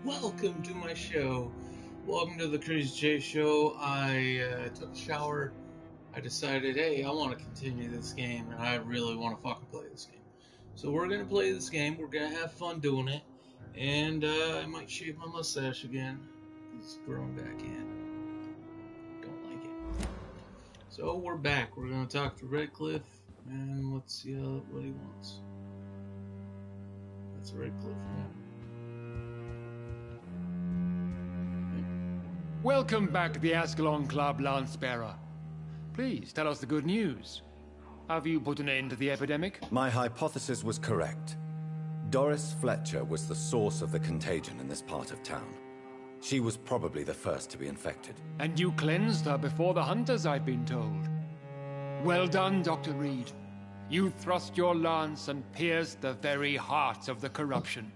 welcome to my show. Welcome to the Crazy J Show. I took a shower. I decided, hey, I want to continue this game, and I really want to fucking play this game. So we're going to play this game. We're going to have fun doing it. And I might shave my mustache again. It's growing back in. Don't like it. So we're back. We're going to talk to Redcliffe, and let's see what he wants. That's Redcliffe, man. Welcome back to the Ascalon Club, Lance-Bearer. Please, tell us the good news. Have you put an end to the epidemic? My hypothesis was correct. Doris Fletcher was the source of the contagion in this part of town. She was probably the first to be infected. And you cleansed her before the hunters, I've been told. Well done, Dr. Reed. You thrust your lance and pierced the very heart of the corruption.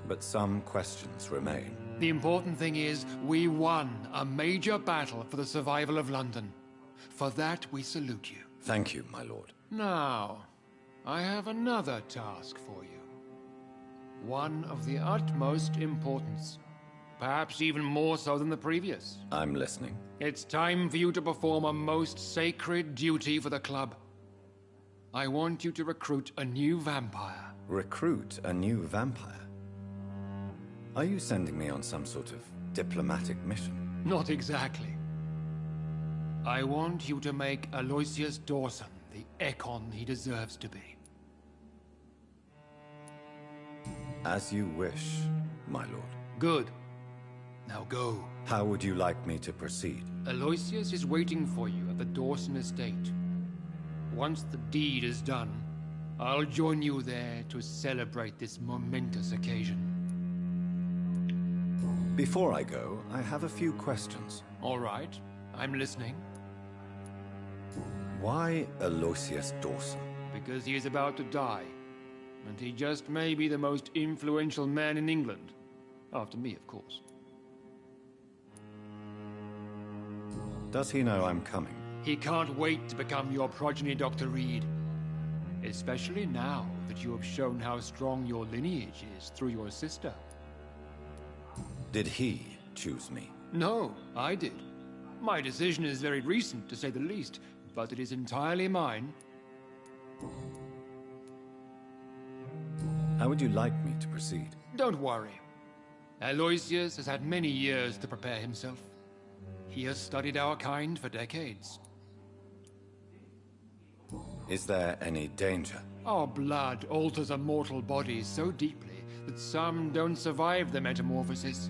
But some questions remain. The important thing is, we won a major battle for the survival of London. For that, we salute you. Thank you, my lord. Now, I have another task for you. One of the utmost importance. Perhaps even more so than the previous. I'm listening. It's time for you to perform a most sacred duty for the club. I want you to recruit a new vampire. Recruit a new vampire? Are you sending me on some sort of diplomatic mission? Not exactly. I want you to make Aloysius Dawson the Ekon he deserves to be. As you wish, my lord. Good. Now go. How would you like me to proceed? Aloysius is waiting for you at the Dawson estate. Once the deed is done, I'll join you there to celebrate this momentous occasion. Before I go, I have a few questions. All right, I'm listening. Why Aloysius Dawson? Because he is about to die, and he just may be the most influential man in England. After me, of course. Does he know I'm coming? He can't wait to become your progeny, Dr. Reed. Especially now that you have shown how strong your lineage is through your sister. Did he choose me? No, I did. My decision is very recent, to say the least, but it is entirely mine. How would you like me to proceed? Don't worry. Aloysius has had many years to prepare himself. He has studied our kind for decades. Is there any danger? Our blood alters a mortal body so deeply that some don't survive the metamorphosis.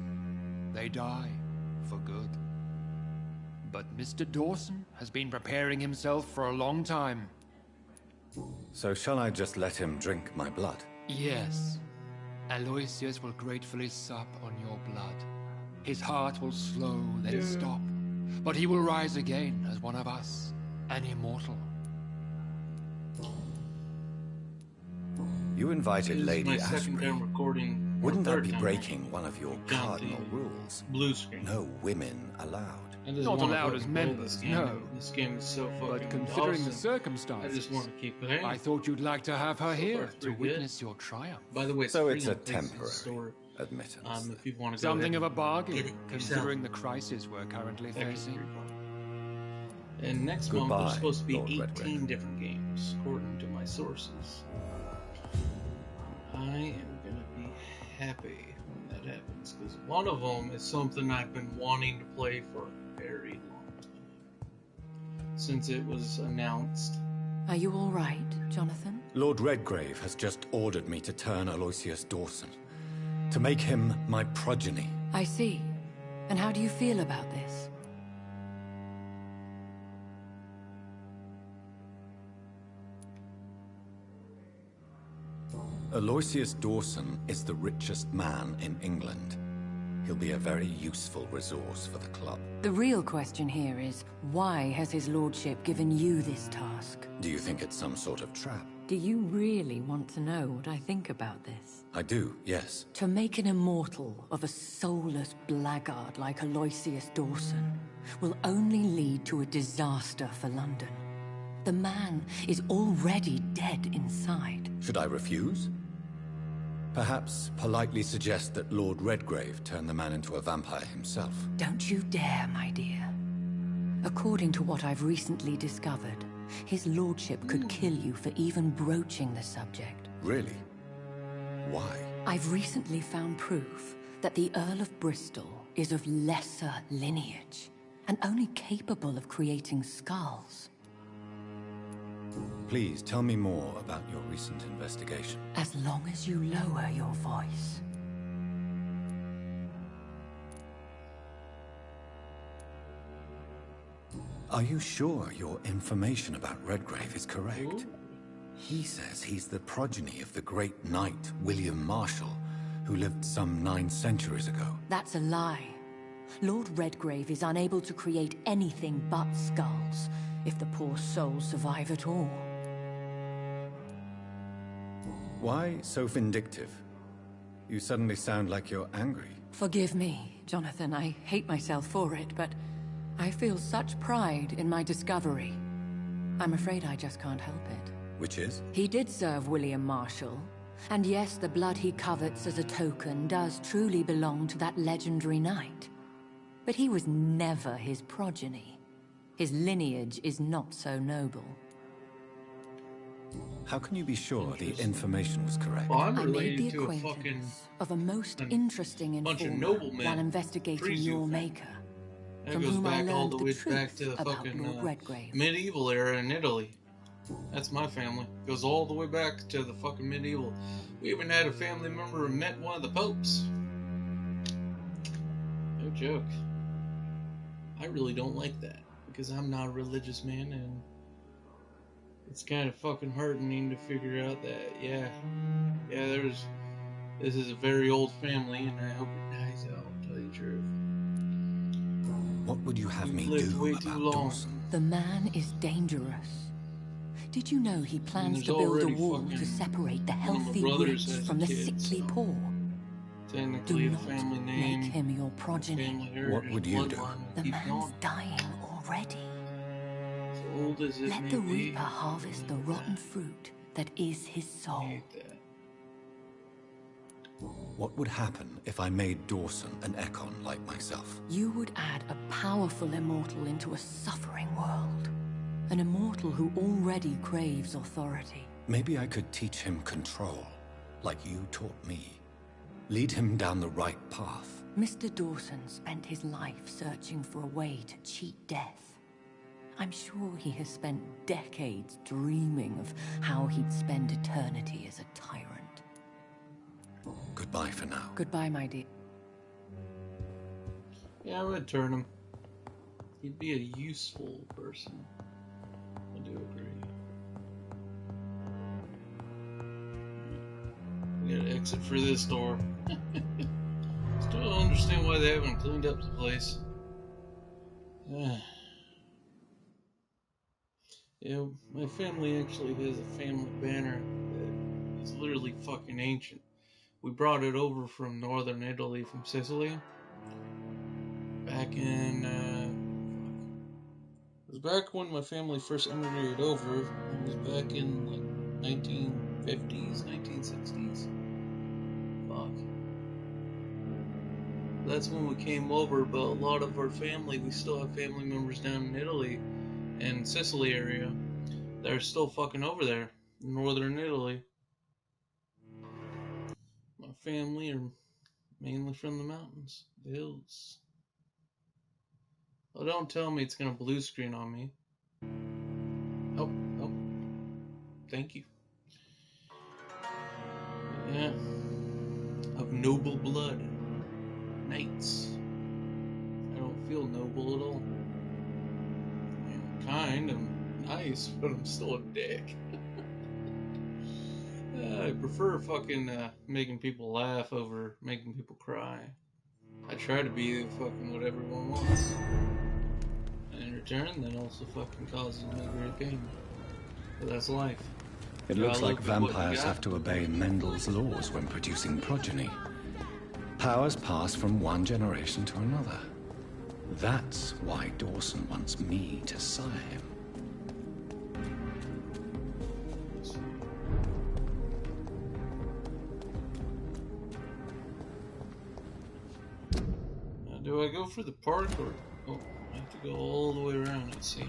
They die for good. But Mr. Dawson has been preparing himself for a long time. So shall I just let him drink my blood? Yes. Aloysius will gratefully sup on your blood. His heart will slow, then stop. But he will rise again as one of us, an immortal. You invited Lady Ashbury. Recording. Wouldn't that be breaking one of your cardinal rules? Blue screen. No women allowed. Not allowed as members, no. This game is so fucking But considering the awesome. circumstances, I just want to keep playing. I thought you'd like to have her here to good. witness your triumph. By the way, So it's a free on PlayStation temporary Store. admittance. If you want to Something of a Get bargain, it considering yourself. the crisis we're currently facing. And next month Goodbye, there's supposed to be Lord 18 Redgrave. different games, according to my sources. I am gonna be happy when that happens, because one of them is something I've been wanting to play for a very long time. Since it was announced. Are you all right, Jonathan? Lord Redgrave has just ordered me to turn Aloysius Dawson, to make him my progeny. I see. And how do you feel about this? Aloysius Dawson is the richest man in England. He'll be a very useful resource for the club. The real question here is, why has his lordship given you this task? Do you think it's some sort of trap? Do you really want to know what I think about this? I do, yes. To make an immortal of a soulless blackguard like Aloysius Dawson will only lead to a disaster for London. The man is already dead inside. Should I refuse? Perhaps politely suggest that Lord Redgrave turned the man into a vampire himself. Don't you dare, my dear. According to what I've recently discovered, his lordship could kill you for even broaching the subject. Really? Why? I've recently found proof that the Earl of Bristol is of lesser lineage and only capable of creating skulls. Please tell me more about your recent investigation. As long as you lower your voice. Are you sure your information about Redgrave is correct? He says he's the progeny of the great knight William Marshall, who lived some 9 centuries ago. That's a lie. Lord Redgrave is unable to create anything but skulls, if the poor soul survive at all. Why so vindictive? You suddenly sound like you're angry. Forgive me, Jonathan. I hate myself for it, but I feel such pride in my discovery. I'm afraid I just can't help it. Which is? He did serve William Marshall. And yes, the blood he covets as a token does truly belong to that legendary knight. But he was never his progeny. His lineage is not so noble. How can you be sure the information was correct? Well, I'm I made the related to a fucking acquaintance of a most an- interesting bunch of informer noblemen. while investigating Freeze you. your maker. That From goes whom I back all learned the the way truth back to the about fucking Lord Redgrave. medieval era in Italy. That's my family. Goes all the way back to the fucking medieval. We even had a family member who met one of the popes. No joke. I really don't like that because I'm not a religious man, and it's kind of fucking heartening to figure out that this is a very old family, and I hope it dies out. To tell you the truth. What would you have me Lived do way about too long. Dawson? The man is dangerous. Did you know he plans there's to build a already wall fucking to separate the one of my healthy brothers rich has from the kids, sickly so poor? Technically, Do the not family make name, him your progeny. family heritage, What would you do? bloodline, The keep man's going. dying already. As old as it Let may the be, reaper harvest the I hate rotten that. fruit that is his I soul. hate that. What would happen if I made Dawson an Ekon like myself? You would add a powerful immortal into a suffering world. An immortal who already craves authority. Maybe I could teach him control, like you taught me. Lead him down the right path. Mr. Dawson spent his life searching for a way to cheat death. I'm sure he has spent decades dreaming of how he'd spend eternity as a tyrant. Goodbye for now. Goodbye, my dear. Yeah, I would turn him. He'd be a useful person. I do agree. We gotta exit for this door. Still don't understand why they haven't cleaned up the place. Yeah, my family actually has a family banner that is literally fucking ancient. We brought it over from northern Italy, from Sicily. Back in, it was back when my family first immigrated over. It was back in, like, 1950s, 1960s. Fuck. That's when we came over, but a lot of our family, we still have family members down in Italy and Sicily area that are still fucking over there, in northern Italy. My family are mainly from the mountains, the hills. Oh, don't tell me it's gonna blue screen on me. Oh, oh. Thank you. Yeah. Of noble blood. Knights. I don't feel noble at all. I'm kind, I'm nice, but I'm still a dick. I prefer fucking making people laugh over making people cry. I try to be fucking what everyone wants. And in return, that also fucking causes me great pain. But that's life. It Yeah, looks like look at what you vampires got. have to obey Mendel's laws when producing progeny. Powers pass from one generation to another. That's why Dawson wants me to sire him. Do I go for the park or... Oh, I have to go all the way around, let's see.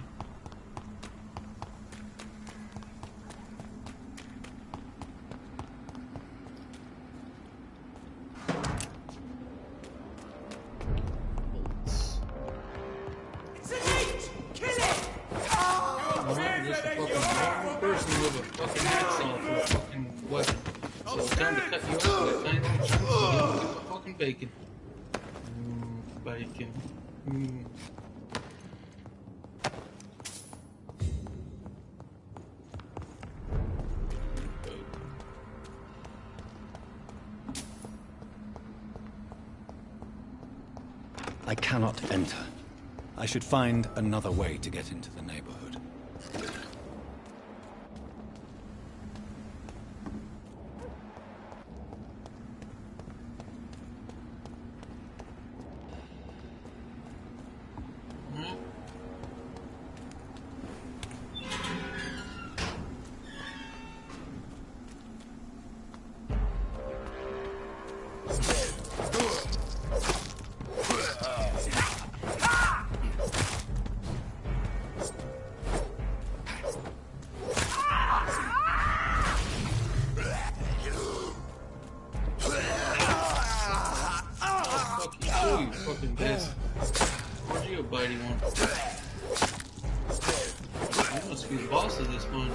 Just a fucking normal person with a fucking hacksaw for a fucking weapon. So it's time to cut you up with tiny little chunks so you don't get the fucking bacon. Bacon. I cannot enter. I should find another way to get into the neighborhood. Fucking best. Where's you a bitey one? You must be the boss of this bunch.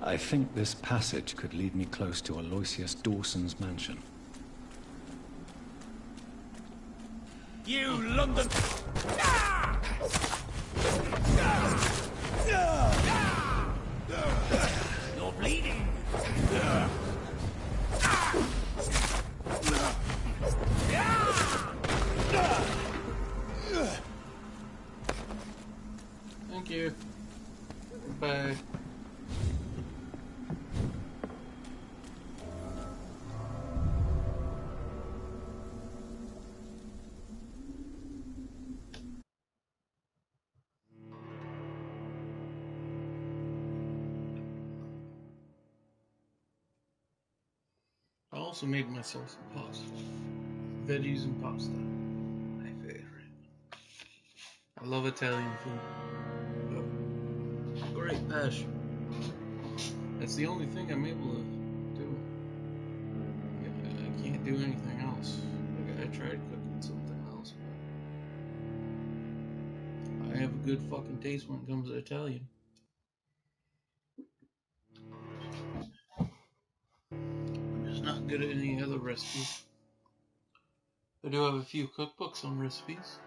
I think this passage could lead me close to Aloysius Dawson's mansion. You London... You're bleeding. Thank you. Goodbye. I also made myself some pasta. Veggies and pasta. My favorite. I love Italian food. Great passion. That's the only thing I'm able to do. I can't do anything else. Like, I tried cooking something else, but I have a good fucking taste when it comes to Italian. I'm just not good at any other recipes. I do have a few cookbooks on recipes.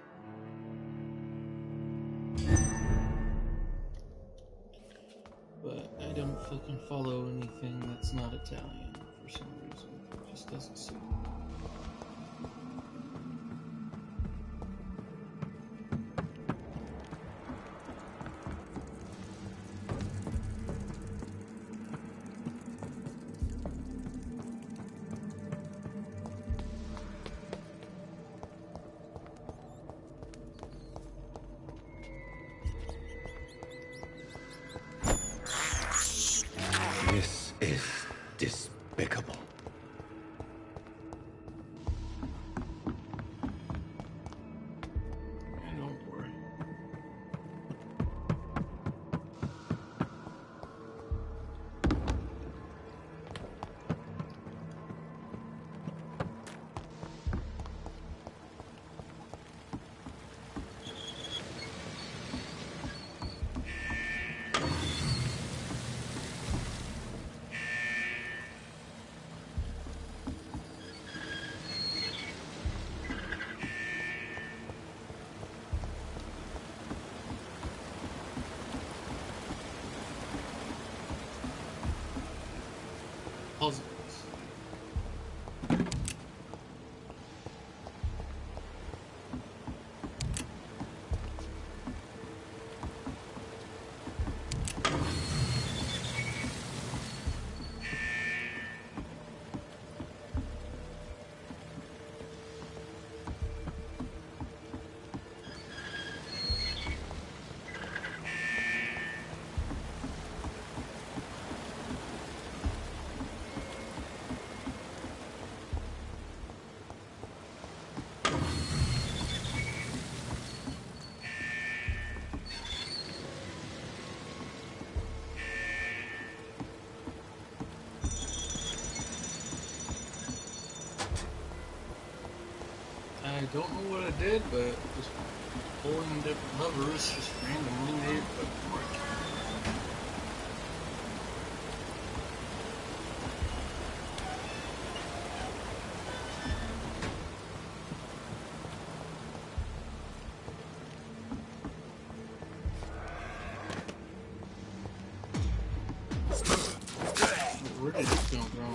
But I don't fucking follow anything that's not Italian for some reason. It just doesn't suit me. This is despicable. Don't worry. puzzles. I don't know what I did, but just pulling different levers just randomly made it fucking work. Where did it come from?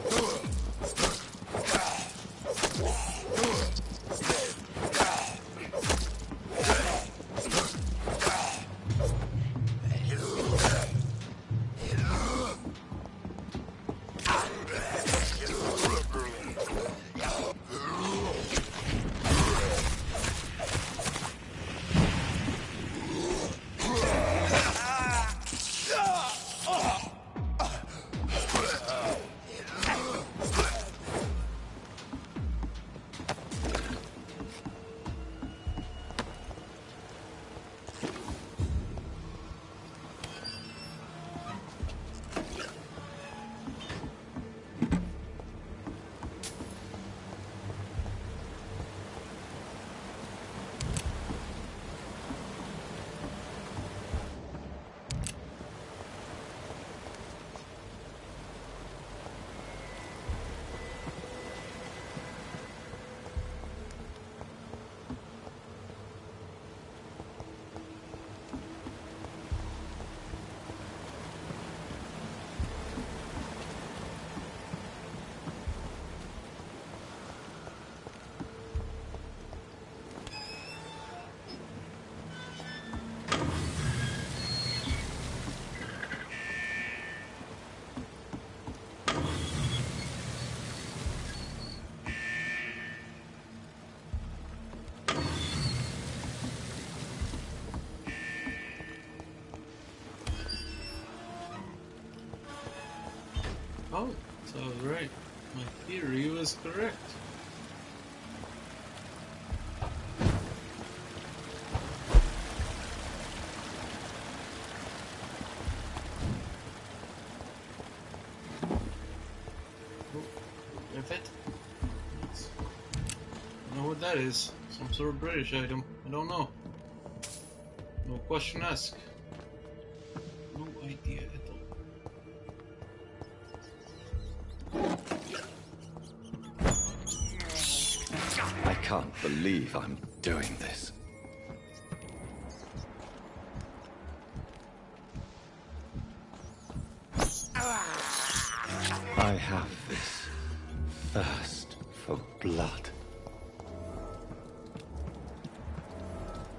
Oh, so I was right. My theory was correct. If it? Yes. I don't know what that is. Some sort of British item. I don't know. No question asked. No idea at all. I can't believe I'm doing this. I have this thirst for blood.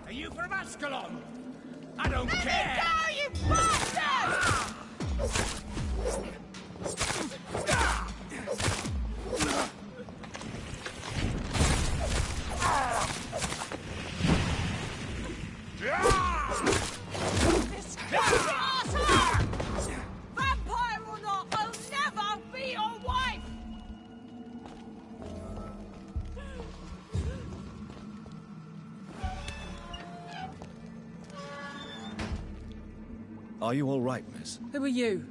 Are you from Ascalon? I don't care! Let me go, you bastard! This asshole! Vampire or not, I'll never be your wife! Are you all right, miss? Who are you?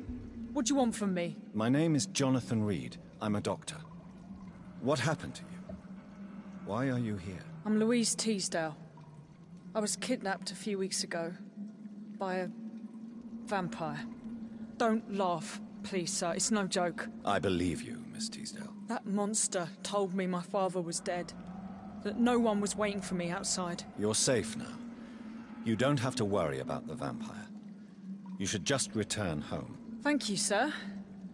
What do you want from me? My name is Jonathan Reed. I'm a doctor. What happened to you? Why are you here? I'm Louise Teasdale. I was kidnapped a few weeks ago by a vampire. Don't laugh, please, sir. It's no joke. I believe you, Miss Teasdale. That monster told me my father was dead. That no one was waiting for me outside. You're safe now. You don't have to worry about the vampire. You should just return home. Thank you, sir.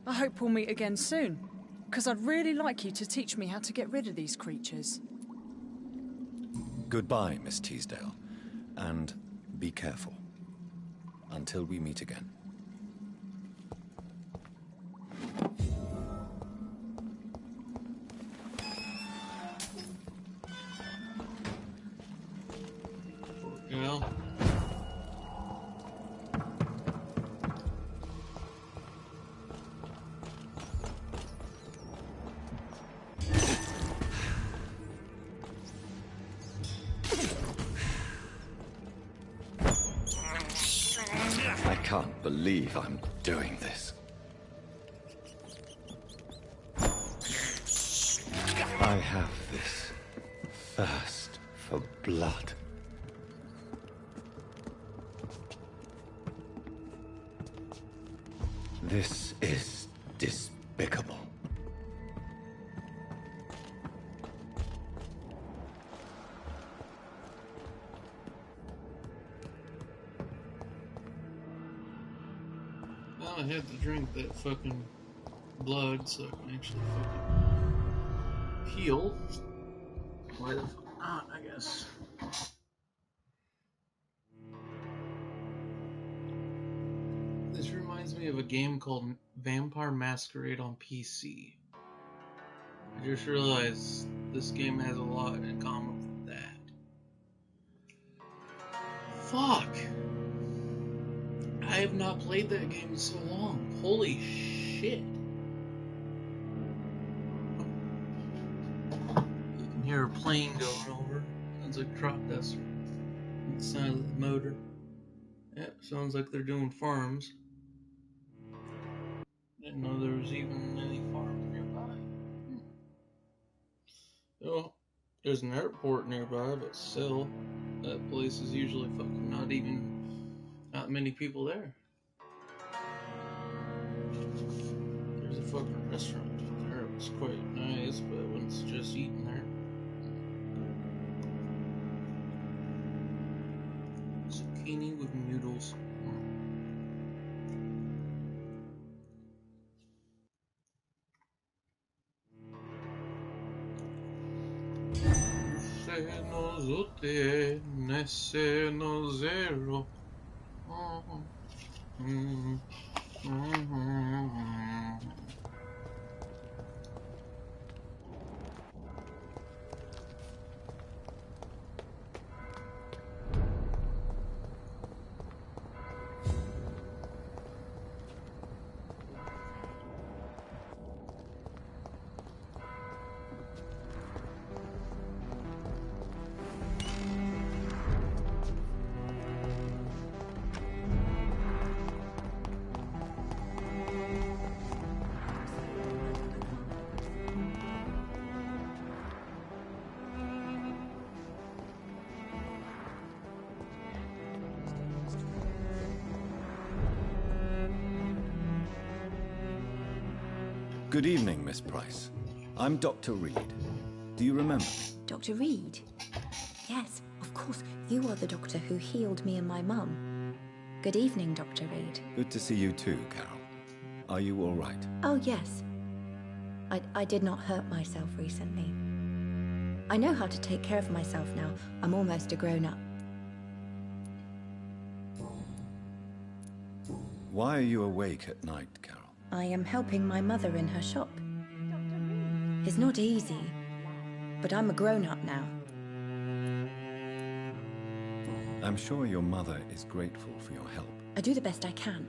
I hope we'll meet again soon. because I'd really like you to teach me how to get rid of these creatures. Goodbye, Miss Teasdale. And be careful. Until we meet again. You know? I can't believe I'm doing this. I have this thirst for blood. This is despicable. Well, I had to drink that fucking blood so I can actually fucking heal. Why the fuck not, I guess. This reminds me of a game called Vampire Masquerade on PC. I just realized this game has a lot in common with that. Fuck! I have not played that game in so long. Holy shit. You can hear a plane going over. Sounds like a crop duster. The sound of the motor. Yep, sounds like they're doing farms. Didn't know there was even any farms nearby. Well, there's an airport nearby, but still, that place is usually fucking not many people there. There's a fucking restaurant there. It was quite nice, but when it's just eating there. Zucchini with noodles. No zote, nesse no zero. Good evening, Miss Price. I'm Dr. Reed. Do you remember? Dr. Reed? Yes, of course. You are the doctor who healed me and my mum. Good evening, Dr. Reed. Good to see you too, Carol. Are you all right? Oh, yes. I did not hurt myself recently. I know how to take care of myself now. I'm almost a grown-up. Why are you awake at night, Carol? I am helping my mother in her shop. It's not easy, but I'm a grown-up now. I'm sure your mother is grateful for your help. I do the best I can.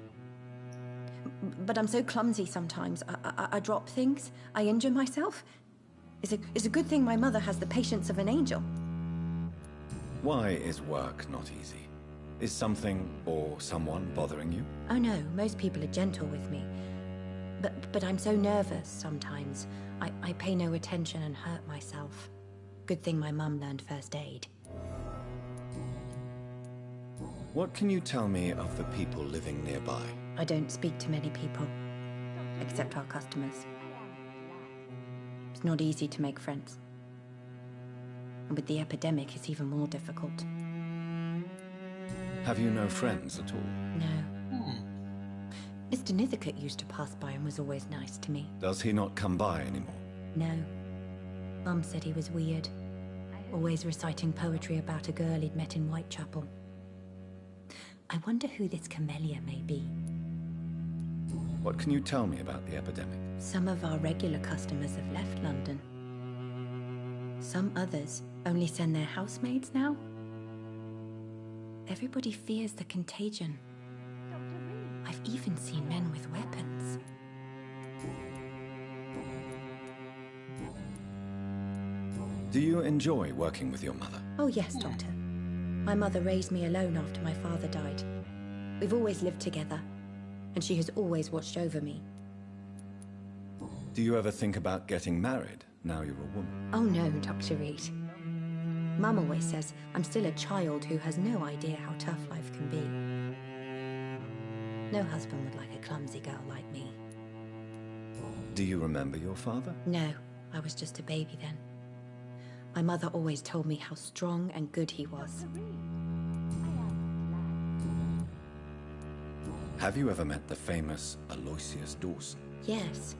But I'm so clumsy sometimes. I drop things. I injure myself. It's a good thing my mother has the patience of an angel. Why is work not easy? Is something or someone bothering you? Oh no, most people are gentle with me. But I'm so nervous sometimes. I pay no attention and hurt myself. Good thing my mum learned first aid. What can you tell me of the people living nearby? I don't speak to many people, except our customers. It's not easy to make friends. And with the epidemic, it's even more difficult. Have you no friends at all? No. Mr. Nithicut used to pass by and was always nice to me. Does he not come by anymore? No. Mum said he was weird. Always reciting poetry about a girl he'd met in Whitechapel. I wonder who this camellia may be. What can you tell me about the epidemic? Some of our regular customers have left London. Some others only send their housemaids now. Everybody fears the contagion. I've even seen men with weapons. Do you enjoy working with your mother? Oh yes, Doctor. My mother raised me alone after my father died. We've always lived together, and she has always watched over me. Do you ever think about getting married, now you're a woman? Oh no, Dr. Reed. Mum always says I'm still a child who has no idea how tough life can be. No husband would like a clumsy girl like me. Do you remember your father? No, I was just a baby then. My mother always told me how strong and good he was. Have you ever met the famous Aloysius Dawson? Yes,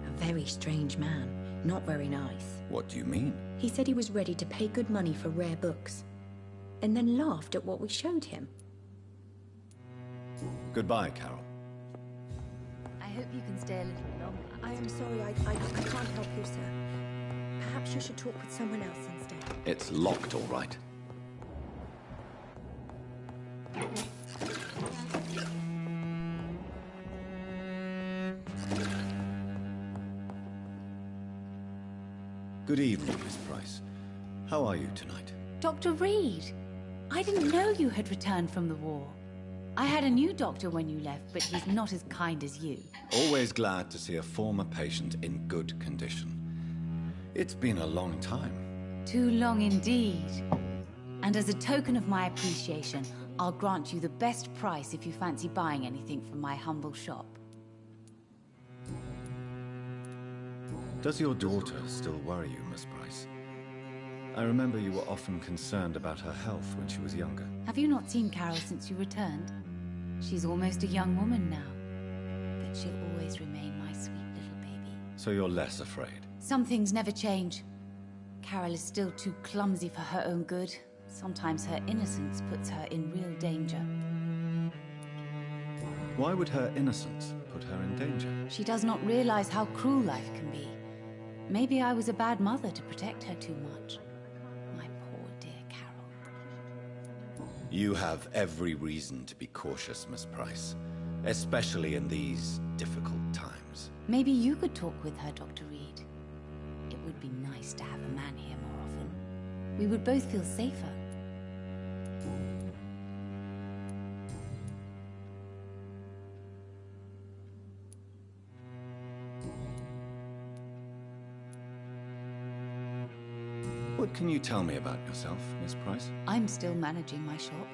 a very strange man. Not very nice. What do you mean? He said he was ready to pay good money for rare books, and then laughed at what we showed him. Goodbye, Carol. I hope you can stay a little longer. I am sorry, I can't help you, sir. Perhaps you should talk with someone else instead. It's locked, all right. Good evening, Miss Price. How are you tonight? Dr. Reed, I didn't know you had returned from the war. I had a new doctor when you left, but he's not as kind as you. Always glad to see a former patient in good condition. It's been a long time. Too long indeed. And as a token of my appreciation, I'll grant you the best price if you fancy buying anything from my humble shop. Does your daughter still worry you, Miss Price? I remember you were often concerned about her health when she was younger. Have you not seen Carol since you returned? She's almost a young woman now, but she'll always remain my sweet little baby. So you're less afraid? Some things never change. Carol is still too clumsy for her own good. Sometimes her innocence puts her in real danger. Why would her innocence put her in danger? She does not realize how cruel life can be. Maybe I was a bad mother to protect her too much. My poor dear Carol. You have every reason to be cautious, Miss Price. Especially in these difficult times. Maybe you could talk with her, Dr. Reed. It would be nice to have a man here more often. We would both feel safer. What can you tell me about yourself, Miss Price? I'm still managing my shop.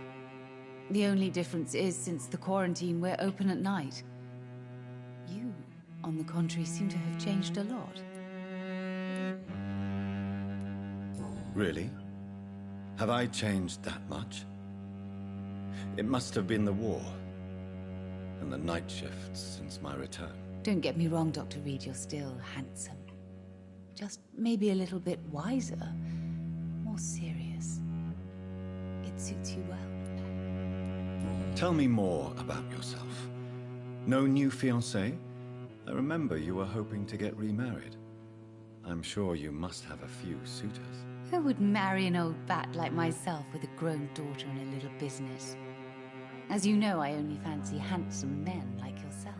The only difference is, since the quarantine, we're open at night. You, on the contrary, seem to have changed a lot. Really? Have I changed that much? It must have been the war and the night shifts since my return. Don't get me wrong, Dr. Reed, you're still handsome. Just maybe a little bit wiser, more serious. It suits you well. Tell me more about yourself. No new fiancé? I remember you were hoping to get remarried. I'm sure you must have a few suitors. Who would marry an old bat like myself with a grown daughter and a little business? As you know, I only fancy handsome men like yourself.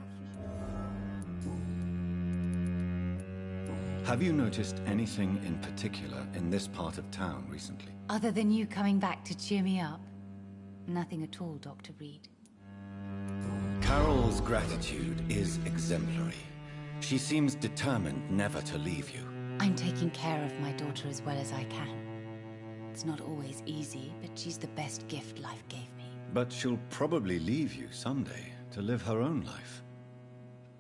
Have you noticed anything in particular in this part of town recently? Other than you coming back to cheer me up? Nothing at all, Dr. Reed. Carol's gratitude is exemplary. She seems determined never to leave you. I'm taking care of my daughter as well as I can. It's not always easy, but she's the best gift life gave me. But she'll probably leave you someday to live her own life.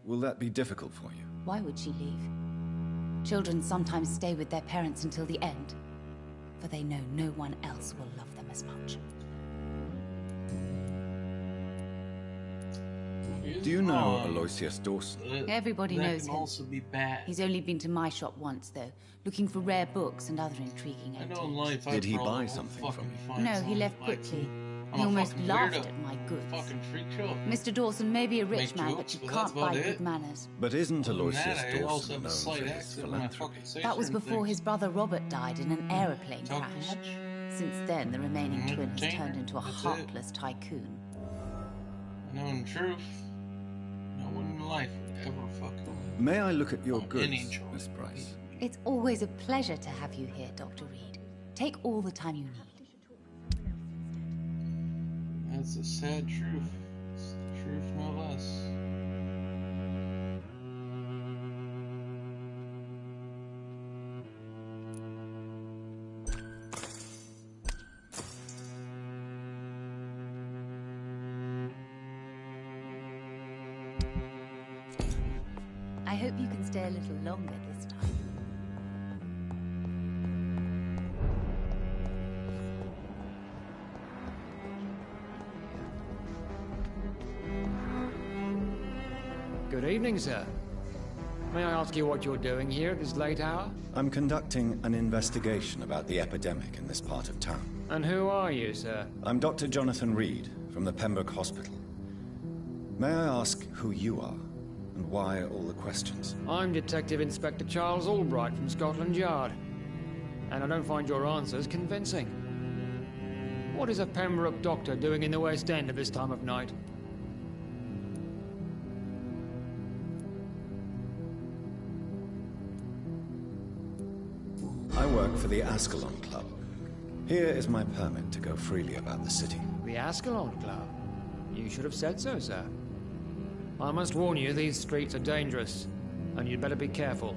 Will that be difficult for you? Why would she leave? Children sometimes stay with their parents until the end, for they know no one else will love them as much. is Do you know wrong. Aloysius Dawson? Everybody that knows can him. also be bad. He's only been to my shop once, though, looking for rare books and other intriguing I know in antiques. life Did he probably buy won't something fucking from you? find No, he someone left that likes quickly. him. He I'm a almost fucking laughed weirdo. at my goods. Fucking freak show. Mr. Dawson may be a rich Make man, jokes, but you but that's can't about buy it. good manners. But isn't Other than Aloysius that, I also Dawson have a known slight for his accent when I philanthropy? fucking say That was certain before things. his brother Robert died in an aeroplane Talk crash. too much? Since then, the remaining twin has Entertainer, turned into a that's it. heartless tycoon. I know in truth, no one in life would ever fucking... May I look at your Oh, goods, any choice. Miss Price? It's always a pleasure to have you here, Dr. Reed. Take all the time you need. That's a sad truth. It's the truth, no less. I hope you can stay a little longer this time. Good evening, sir. May I ask you what you're doing here at this late hour? I'm conducting an investigation about the epidemic in this part of town. And who are you, sir? I'm Dr. Jonathan Reed from the Pembroke Hospital. May I ask who you are and why all the questions? I'm Detective Inspector Charles Albright from Scotland Yard. And I don't find your answers convincing. What is a Pembroke doctor doing in the West End at this time of night? I work for the Ascalon Club. Here is my permit to go freely about the city. The Ascalon Club? You should have said so, sir. I must warn you, these streets are dangerous, and you'd better be careful.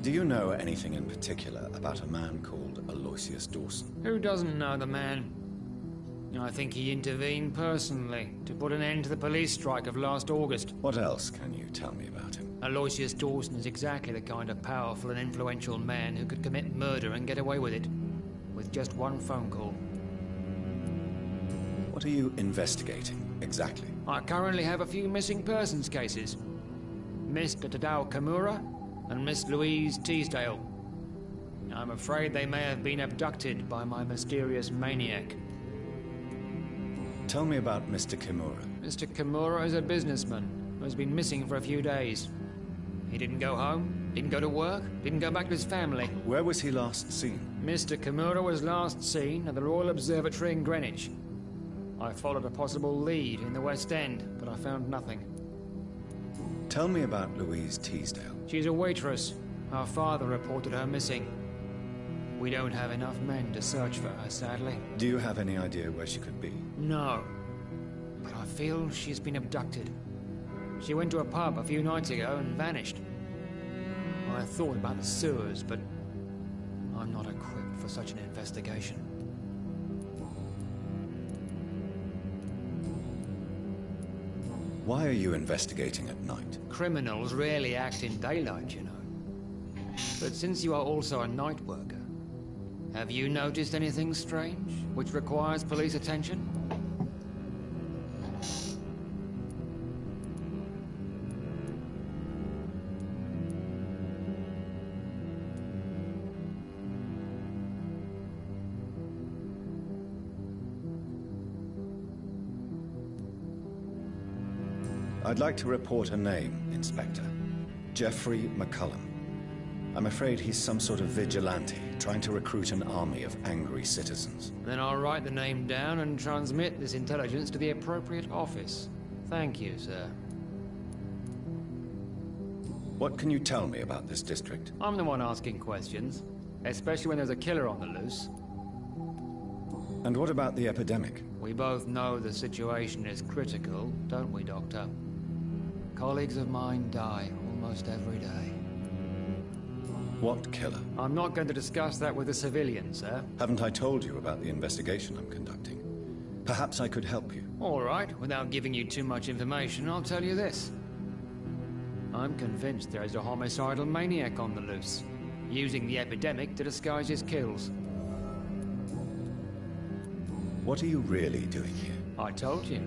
Do you know anything in particular about a man called Aloysius Dawson? Who doesn't know the man? I think he intervened personally to put an end to the police strike of last August. What else can you tell me about him? Aloysius Dawson is exactly the kind of powerful and influential man who could commit murder and get away with it, with just one phone call. What are you investigating, exactly? I currently have a few missing persons cases. Mr. Tadao Kimura and Miss Louise Teasdale. I'm afraid they may have been abducted by my mysterious maniac. Tell me about Mr. Kimura. Mr. Kimura is a businessman who has been missing for a few days. He didn't go home, didn't go to work, didn't go back to his family. Where was he last seen? Mr. Kimura was last seen at the Royal Observatory in Greenwich. I followed a possible lead in the West End, but I found nothing. Tell me about Louise Teasdale. She's a waitress. Her father reported her missing. We don't have enough men to search for her, sadly. Do you have any idea where she could be? No. But I feel she's been abducted. She went to a pub a few nights ago and vanished. I thought about the sewers, but I'm not equipped for such an investigation. Why are you investigating at night? Criminals rarely act in daylight, you know. But since you are also a night worker, have you noticed anything strange which requires police attention? I'd like to report a name, Inspector. Jeffrey McCullum. I'm afraid he's some sort of vigilante, trying to recruit an army of angry citizens. Then I'll write the name down and transmit this intelligence to the appropriate office. Thank you, sir. What can you tell me about this district? I'm the one asking questions, especially when there's a killer on the loose. And what about the epidemic? We both know the situation is critical, don't we, Doctor? Colleagues of mine die almost every day. What killer? I'm not going to discuss that with the civilians, sir. Haven't I told you about the investigation I'm conducting? Perhaps I could help you. All right, without giving you too much information, I'll tell you this. I'm convinced there is a homicidal maniac on the loose, using the epidemic to disguise his kills. What are you really doing here? I told you.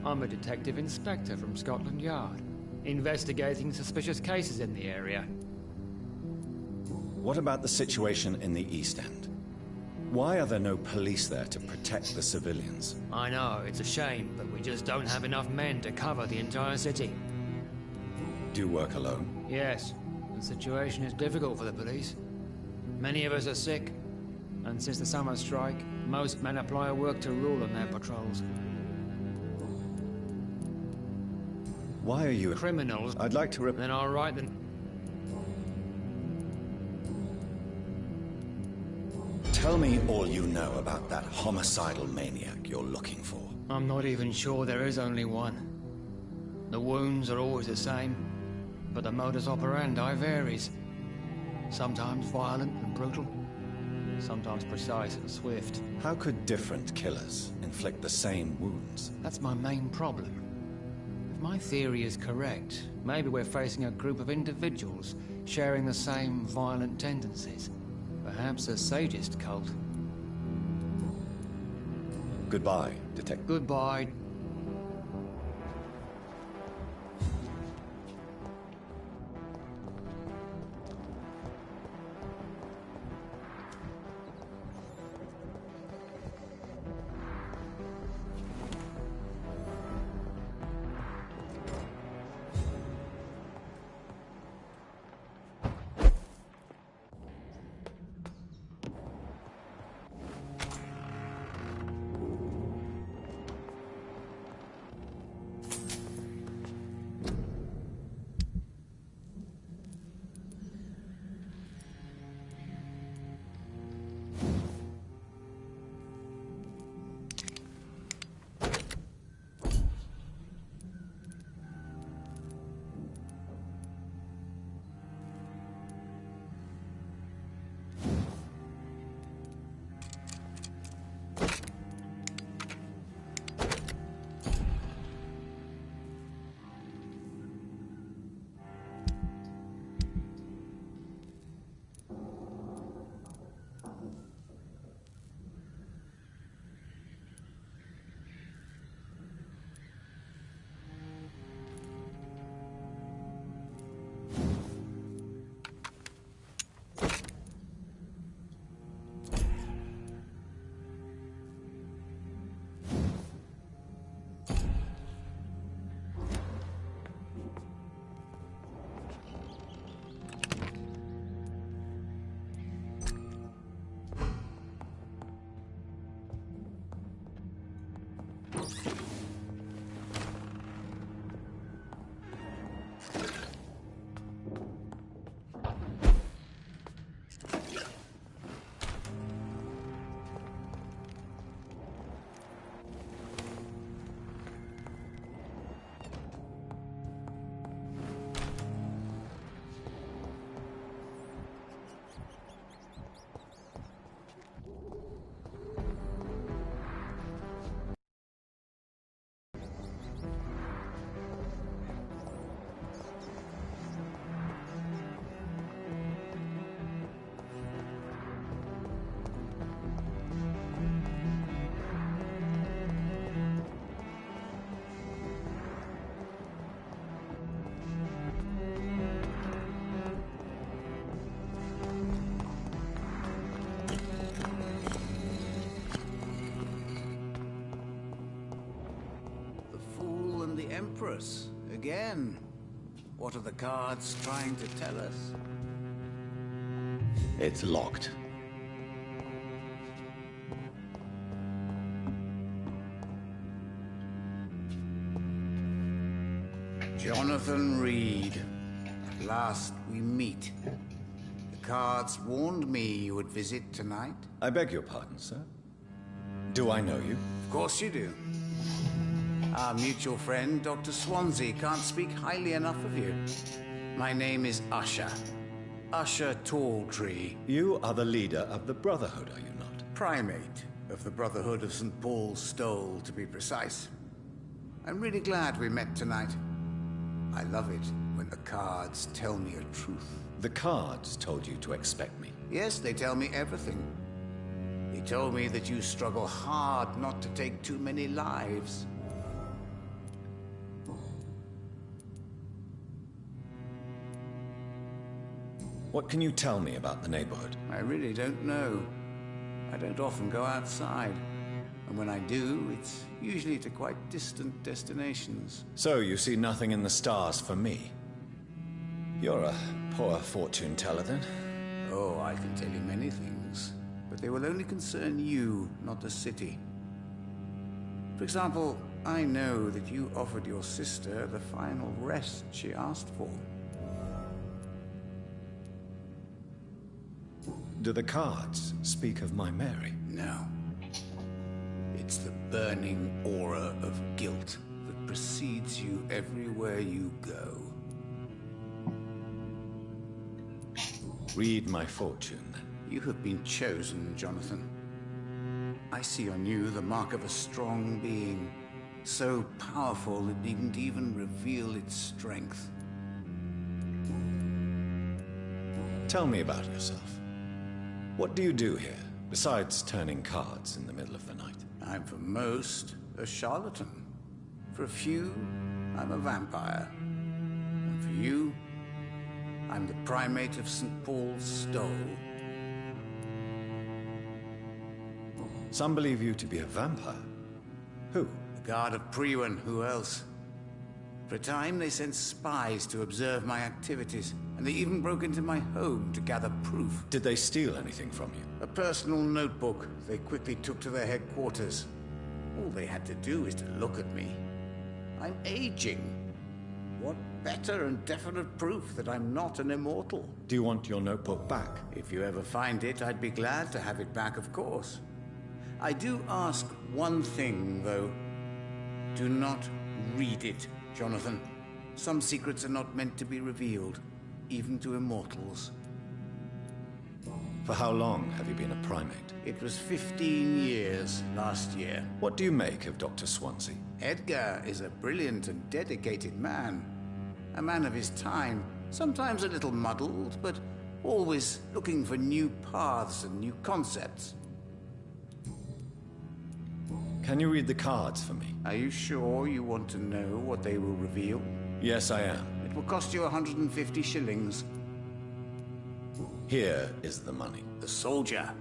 I'm a detective inspector from Scotland Yard, investigating suspicious cases in the area. What about the situation in the East End? Why are there no police there to protect the civilians? I know, it's a shame, but we just don't have enough men to cover the entire city. Do you work alone? Yes, the situation is difficult for the police. Many of us are sick, and since the summer strike, most men apply a work to rule on their patrols. Why are you... Criminals. I'd like to... Then all right, then... Tell me all you know about that homicidal maniac you're looking for. I'm not even sure there is only one. The wounds are always the same, but the modus operandi varies. Sometimes violent and brutal, sometimes precise and swift. How could different killers inflict the same wounds? That's my main problem. If my theory is correct, maybe we're facing a group of individuals sharing the same violent tendencies. Perhaps a sadist cult. Goodbye, Detective. Goodbye. Empress, again. What are the cards trying to tell us? It's locked. Jonathan Reed. At last we meet. The cards warned me you would visit tonight. I beg your pardon, sir. Do I know you? Of course you do. Our mutual friend, Dr. Swansea, can't speak highly enough of you. My name is Usher. Usher Talltree. You are the leader of the Brotherhood, are you not? Primate of the Brotherhood of St. Paul's Stole, to be precise. I'm really glad we met tonight. I love it when the cards tell me a truth. The cards told you to expect me. Yes, they tell me everything. They told me that you struggle hard not to take too many lives. What can you tell me about the neighborhood? I really don't know. I don't often go outside. And when I do, it's usually to quite distant destinations. So you see nothing in the stars for me? You're a poor fortune teller, then? Oh, I can tell you many things, but they will only concern you, not the city. For example, I know that you offered your sister the final rest she asked for. Do the cards speak of my Mary? No. It's the burning aura of guilt that precedes you everywhere you go. Read my fortune, then. You have been chosen, Jonathan. I see on you the mark of a strong being, so powerful it needn't even reveal its strength. Tell me about yourself. What do you do here, besides turning cards in the middle of the night? I'm for most a charlatan. For a few, I'm a vampire. And for you, I'm the primate of St. Paul's Stole. Some believe you to be a vampire. Who? The guard of Priwen, who else? For a time, they sent spies to observe my activities, and they even broke into my home to gather proof. Did they steal anything from you? A personal notebook they quickly took to their headquarters. All they had to do is to look at me. I'm aging. What better and definite proof that I'm not an immortal? Do you want your notebook back? If you ever find it, I'd be glad to have it back, of course. I do ask one thing, though. Do not read it, Jonathan. Some secrets are not meant to be revealed, even to immortals. For how long have you been a primate? It was 15 years last year. What do you make of Dr. Swansea? Edgar is a brilliant and dedicated man. A man of his time, sometimes a little muddled, but always looking for new paths and new concepts. Can you read the cards for me? Are you sure you want to know what they will reveal? Yes, I am. It will cost you 150 shillings. Here is the money. The soldier.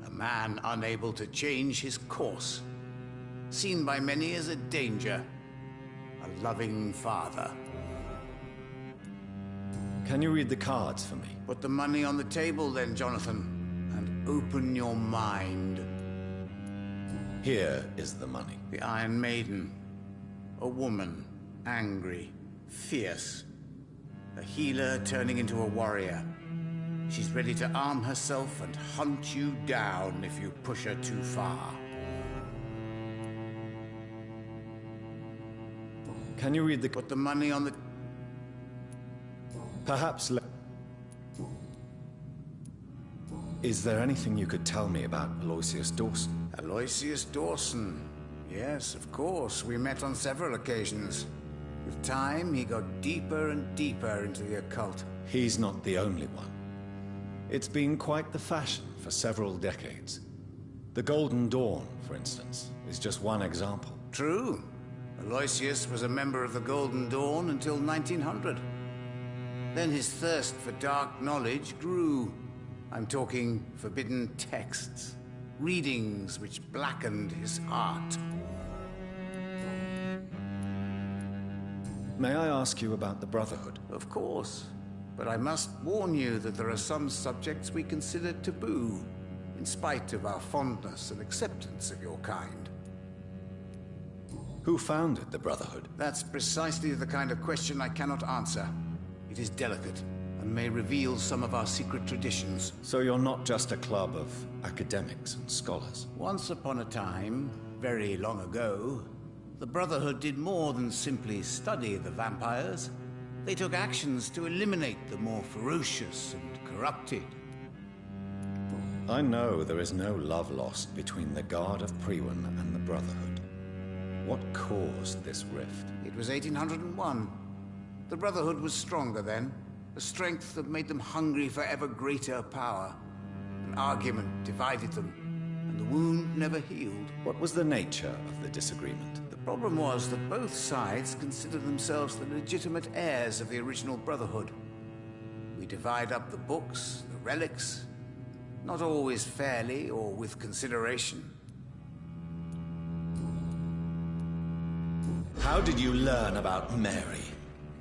A man unable to change his course. Seen by many as a danger. A loving father. Can you read the cards for me? Put the money on the table then, Jonathan, and open your mind. Here is the money. The Iron Maiden. A woman. Angry. Fierce. A healer turning into a warrior. She's ready to arm herself and hunt you down if you push her too far. Can you read the... Put the money on the... Perhaps... Is there anything you could tell me about Aloysius Dawson? Aloysius Dawson. Yes, of course. We met on several occasions. With time, he got deeper and deeper into the occult. He's not the only one. It's been quite the fashion for several decades. The Golden Dawn, for instance, is just one example. True. Aloysius was a member of the Golden Dawn until 1900. Then his thirst for dark knowledge grew. I'm talking forbidden texts, readings which blackened his heart. May I ask you about the Brotherhood? Of course. But I must warn you that there are some subjects we consider taboo, in spite of our fondness and acceptance of your kind. Who founded the Brotherhood? That's precisely the kind of question I cannot answer. It is delicate, and may reveal some of our secret traditions. So you're not just a club of academics and scholars? Once upon a time, very long ago, the Brotherhood did more than simply study the vampires. They took actions to eliminate the more ferocious and corrupted. I know there is no love lost between the Guard of Priwen and the Brotherhood. What caused this rift? It was 1801. The Brotherhood was stronger then, a strength that made them hungry for ever greater power. An argument divided them, and the wound never healed. What was the nature of the disagreement? The problem was that both sides considered themselves the legitimate heirs of the original Brotherhood. We divide up the books, the relics, not always fairly or with consideration. How did you learn about Mary?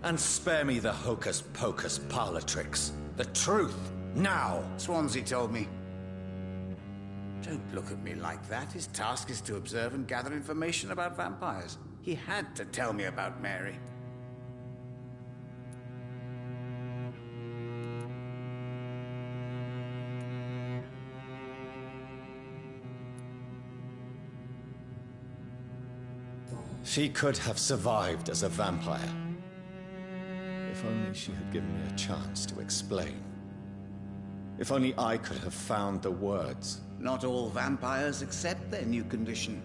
And spare me the hocus-pocus parlor tricks. The truth, now! Swansea told me. Don't look at me like that. His task is to observe and gather information about vampires. He had to tell me about Mary. She could have survived as a vampire. If only she had given me a chance to explain. If only I could have found the words. Not all vampires accept their new condition.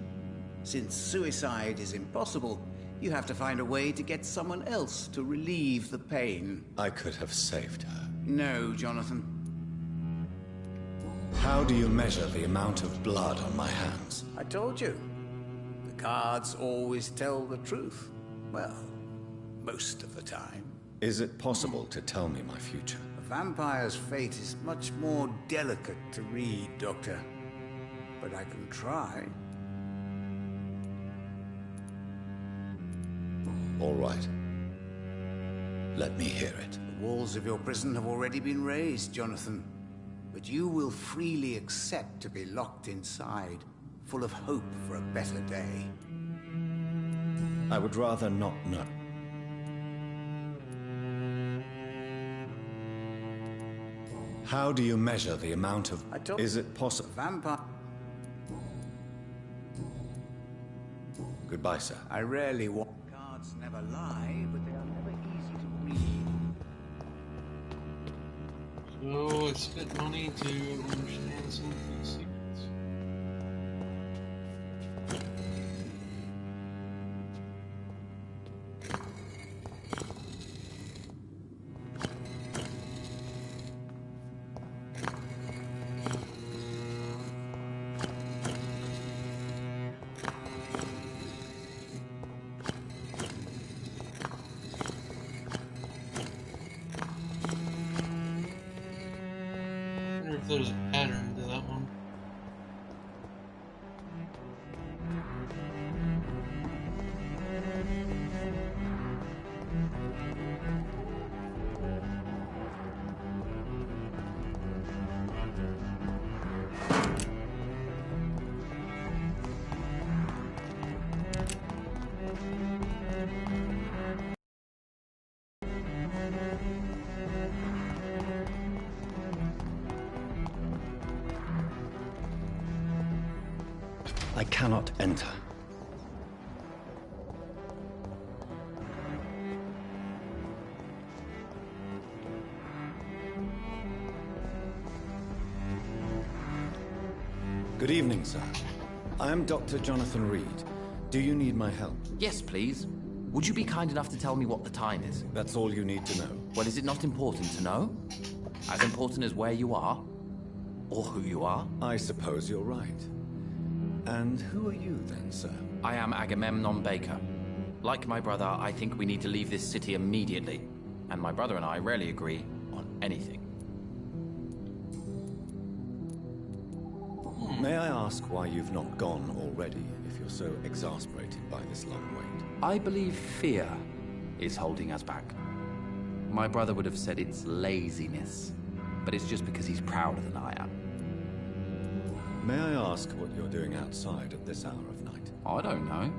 Since suicide is impossible, you have to find a way to get someone else to relieve the pain. I could have saved her. No, Jonathan. How do you measure the amount of blood on my hands? I told you. The cards always tell the truth. Well, most of the time. Is it possible to tell me my future? A vampire's fate is much more delicate to read, Doctor. But I can try. All right. Let me hear it. The walls of your prison have already been raised, Jonathan. But you will freely accept to be locked inside, full of hope for a better day. I would rather not know. How do you measure the amount of... Is it possible? Vampire... Goodbye, sir. I rarely walk. Cards never lie, but they are never easy to read. So I spent money to understand some of these secrets. I wonder if there's a pattern to that one. I cannot enter. Good evening, sir. I am Dr. Jonathan Reed. Do you need my help? Yes, please. Would you be kind enough to tell me what the time is? That's all you need to know. Well, is it not important to know? As important as where you are? Or who you are? I suppose you're right. And who are you then, sir? I am Agamemnon Baker. Like my brother, I think we need to leave this city immediately. And my brother and I rarely agree on anything. May I ask why you've not gone already, if you're so exasperated by this long wait? I believe fear is holding us back. My brother would have said it's laziness, but it's just because he's prouder than I am. May I ask what you're doing outside at this hour of night? I don't know.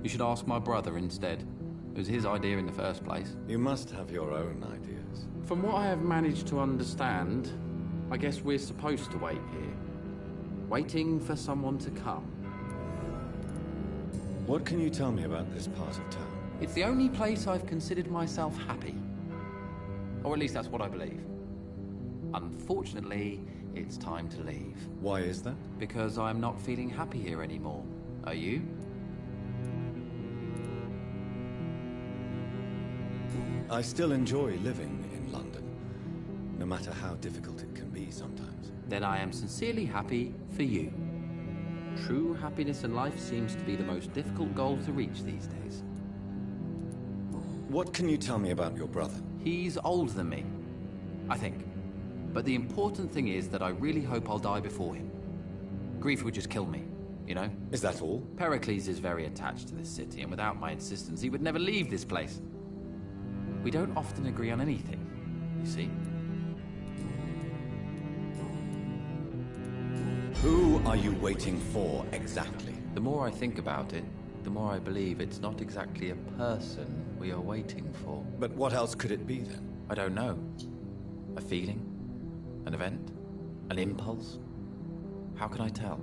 You should ask my brother instead. It was his idea in the first place. You must have your own ideas. From what I have managed to understand, I guess we're supposed to wait here. Waiting for someone to come. What can you tell me about this part of town? It's the only place I've considered myself happy. Or at least that's what I believe. Unfortunately, it's time to leave. Why is that? Because I'm not feeling happy here anymore. Are you? I still enjoy living in London, no matter how difficult it can be sometimes. Then I am sincerely happy for you. True happiness in life seems to be the most difficult goal to reach these days. What can you tell me about your brother? He's older than me. I think. But the important thing is that I really hope I'll die before him. Grief would just kill me, you know? Is that all? Pericles is very attached to this city, and without my insistence, he would never leave this place. We don't often agree on anything, you see? Who are you waiting for, exactly? The more I think about it, the more I believe it's not exactly a person we are waiting for. But what else could it be, then? I don't know. A feeling? An event? An impulse? How can I tell?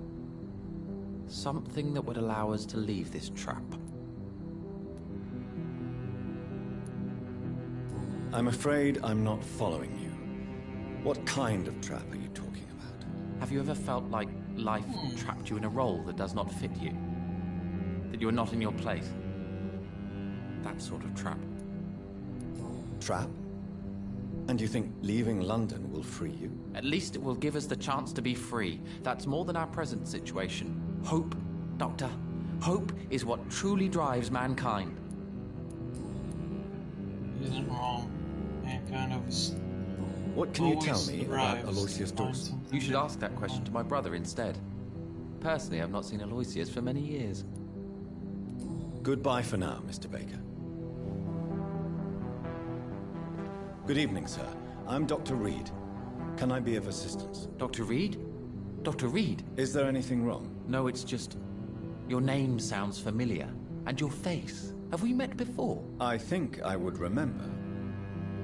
Something that would allow us to leave this trap. I'm afraid I'm not following you. What kind of trap are you talking about? Have you ever felt like life trapped you in a role that does not fit you? That you are not in your place? That sort of trap. Trap? And you think leaving London will free you? At least it will give us the chance to be free. That's more than our present situation. Hope, Doctor. Hope is what truly drives mankind. He isn't wrong. Mankind always. What can you tell me about Aloysius Dawson? You should ask that question to my brother instead. Personally, I've not seen Aloysius for many years. Goodbye for now, Mr. Baker. Good evening, sir. I'm Dr. Reed. Can I be of assistance? Dr. Reed? Dr. Reed? Is there anything wrong? No, it's just... your name sounds familiar. And your face. Have we met before? I think I would remember.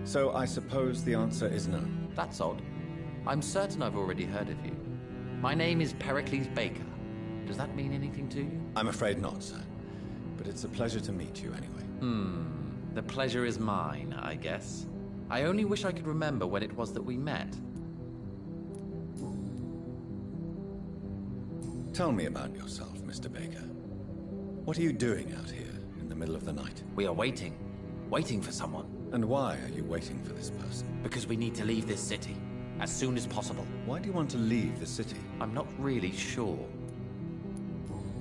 So I suppose the answer is no. That's odd. I'm certain I've already heard of you. My name is Pericles Baker. Does that mean anything to you? I'm afraid not, sir. But it's a pleasure to meet you anyway. The pleasure is mine, I guess. I only wish I could remember when it was that we met. Tell me about yourself, Mr. Baker. What are you doing out here in the middle of the night? We are waiting. Waiting for someone. And why are you waiting for this person? Because we need to leave this city. As soon as possible. Why do you want to leave the city? I'm not really sure.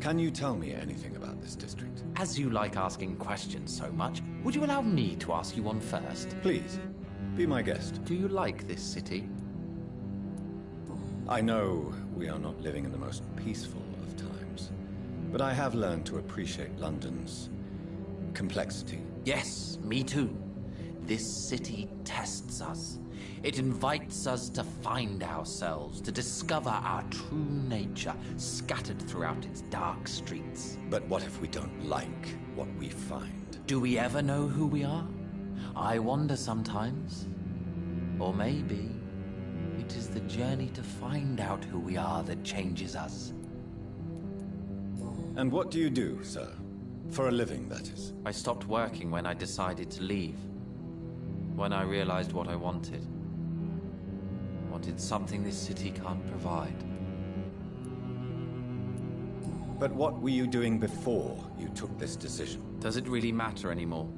Can you tell me anything about this district? As you like asking questions so much, would you allow me to ask you one first? Please, be my guest. Do you like this city? I know we are not living in the most peaceful of times, but I have learned to appreciate London's complexity. Yes, me too. This city tests us. It invites us to find ourselves, to discover our true nature, scattered throughout its dark streets. But what if we don't like what we find? Do we ever know who we are? I wonder sometimes. Or maybe it is the journey to find out who we are that changes us. And what do you do, sir? For a living, that is. I stopped working when I decided to leave. When I realized what I wanted. Wanted something this city can't provide. But what were you doing before you took this decision? Does it really matter anymore?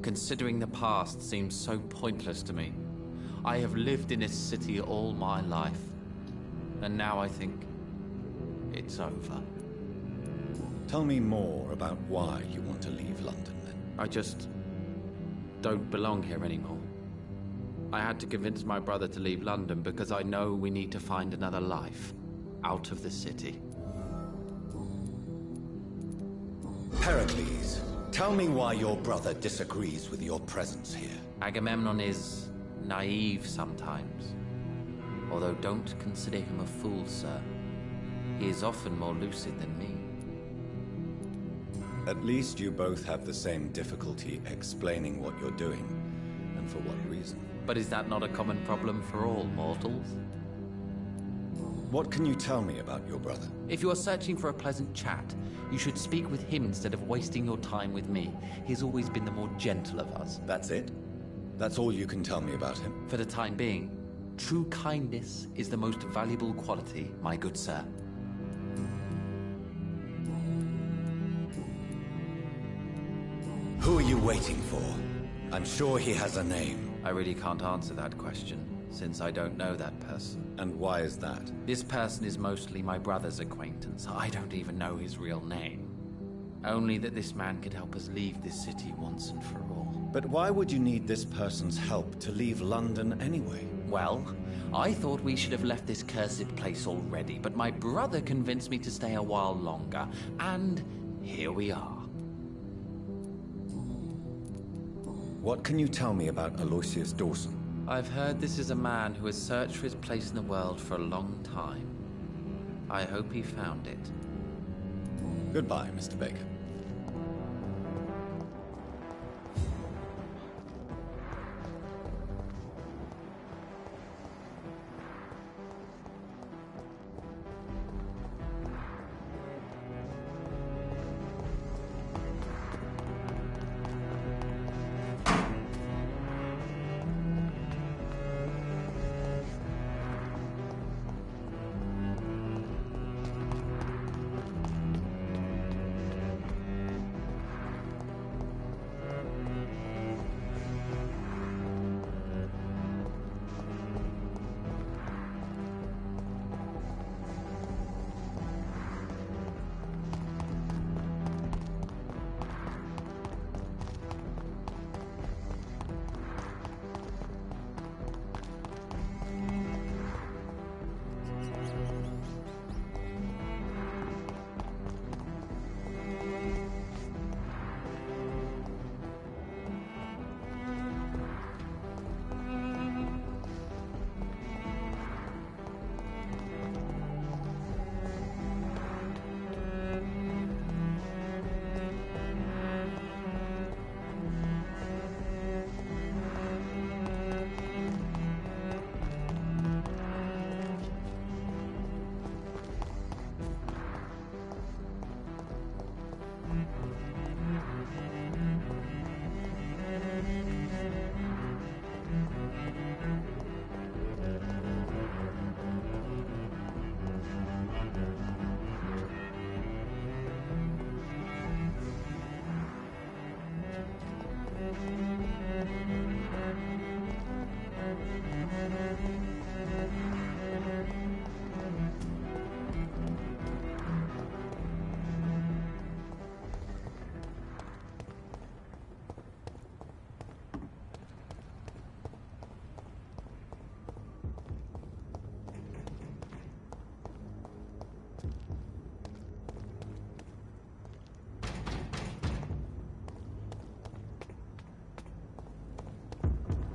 Considering the past seems so pointless to me. I have lived in this city all my life. And now I think it's over. Tell me more about why you want to leave London, then. I just don't belong here anymore. I had to convince my brother to leave London because I know we need to find another life out of the city. Pericles, tell me why your brother disagrees with your presence here. Agamemnon is naive sometimes. Although don't consider him a fool, sir. He is often more lucid than me. At least you both have the same difficulty explaining what you're doing, and for what reason. But is that not a common problem for all mortals? What can you tell me about your brother? If you are searching for a pleasant chat, you should speak with him instead of wasting your time with me. He's always been the more gentle of us. That's it? That's all you can tell me about him? For the time being, true kindness is the most valuable quality, my good sir. Who are you waiting for? I'm sure he has a name. I really can't answer that question, since I don't know that person. And why is that? This person is mostly my brother's acquaintance. I don't even know his real name. Only that this man could help us leave this city once and for all. But why would you need this person's help to leave London anyway? Well, I thought we should have left this cursed place already, but my brother convinced me to stay a while longer, and here we are. What can you tell me about Aloysius Dawson? I've heard this is a man who has searched for his place in the world for a long time. I hope he found it. Goodbye, Mr. Baker.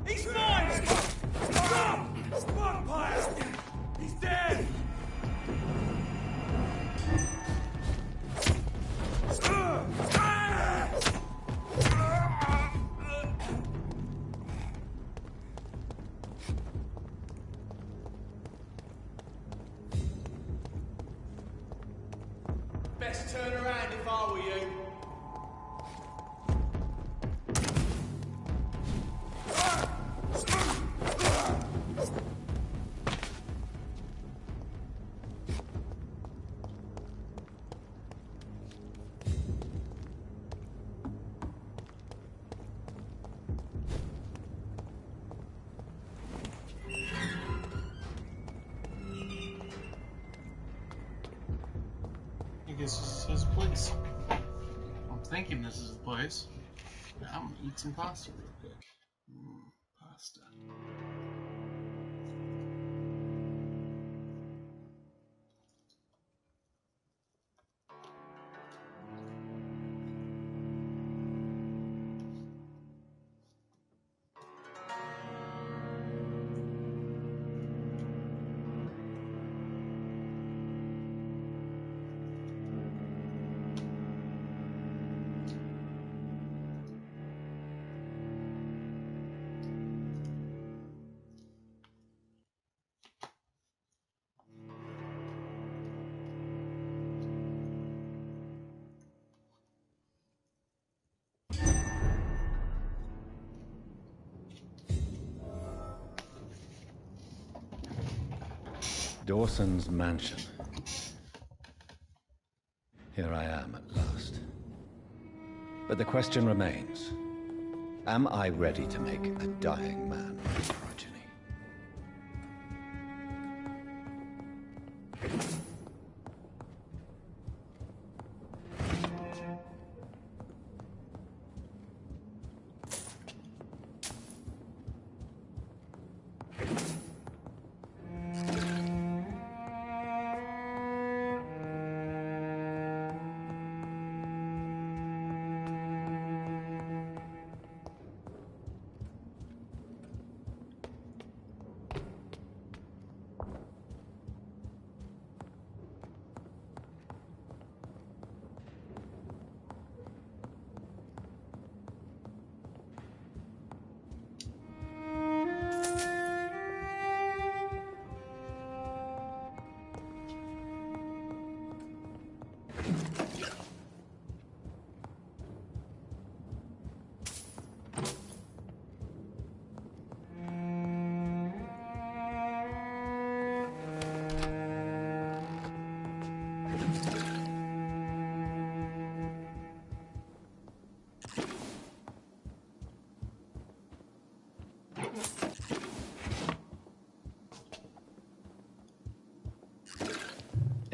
He's mine! Stop! Vampire! He's dead! Best turn around if I were you. I guess this is his place. I'm thinking this is the place. I'm gonna eat some pasta real quick. Pasta. Dawson's mansion. Here I am at last. But the question remains, am I ready to make a dying man my progeny?